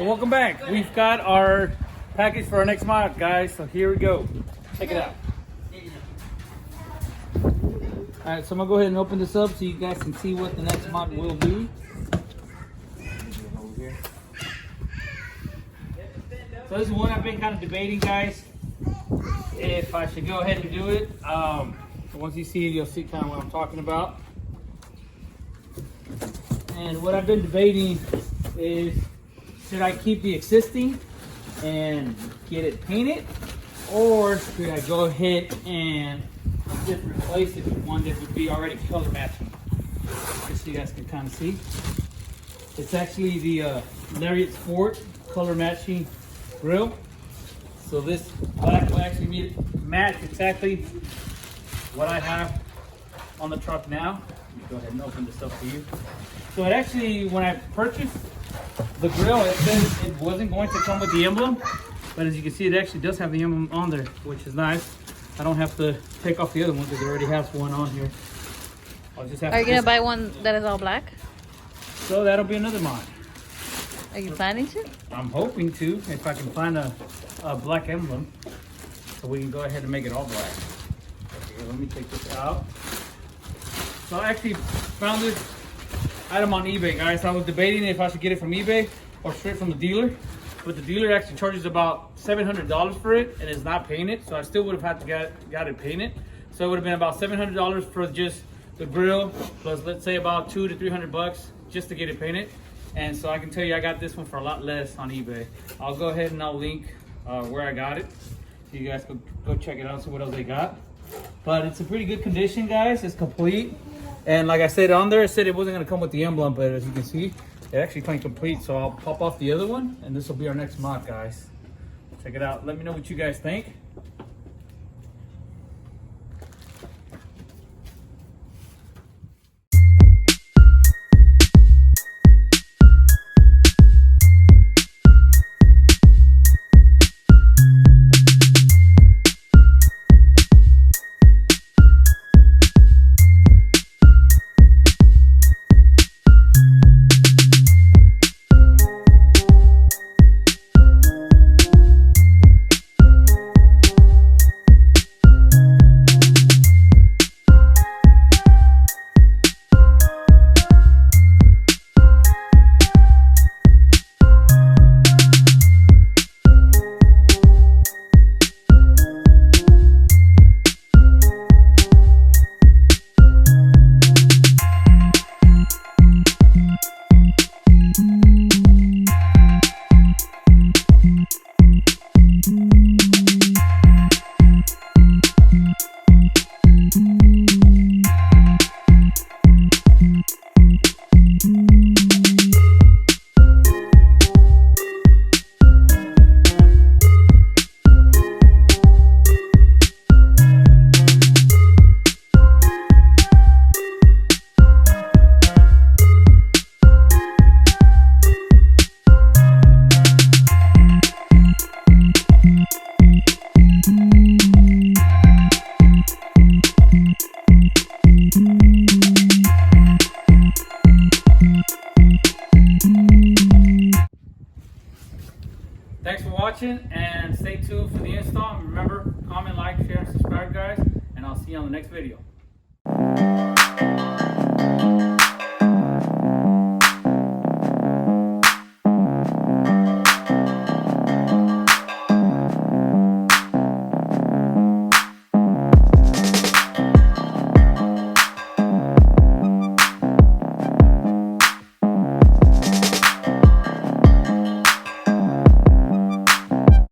So welcome back. We've got our package for our next mod, guys. So here we go. Check it out. All right, so I'm gonna go ahead and open this up so you guys can see what the next mod will be. So this is one I've been kind of debating, guys, if I should go ahead and do it. Once you see it, you'll see kind of what I'm talking about. And what I've been debating is, should I keep the existing and get it painted, or should I go ahead and just replace it with one that would be already color matching? Just so you guys can kind of see. It's actually the Lariat Sport color matching grill. So this black will actually match exactly what I have on the truck now. Let me go ahead and open this up for you. So it actually, when I purchased the grill, it said it wasn't going to come with the emblem, but as you can see, it actually does have the emblem on there, which is nice. I don't have to take off the other one because it already has one on here. I'll just have Are you gonna buy one that is all black? So that'll be another mod. Are you planning to? I'm hoping to, if I can find a black emblem, so we can go ahead and make it all black. Okay, let me take this out. So I actually found this item on eBay, guys. I was debating if I should get it from eBay or straight from the dealer, but the dealer actually charges about $700 for it, and it's not painted, so I still would have had to got it painted. So it would have been about $700 for just the grill, plus let's say about $200 to $300 just to get it painted. And so I can tell you, I got this one for a lot less on eBay. I'll go ahead and I'll link where I got it, so you guys go check it out, see what else they got. But it's in pretty good condition, guys. It's complete. And like I said on there, it said it wasn't gonna come with the emblem, but as you can see, it actually came complete. So I'll pop off the other one, and this will be our next mod, guys. Check it out. Let me know what you guys think. Thanks for watching, and stay tuned for the install. And remember, comment, like, share, and subscribe, guys, and I'll see you on the next video.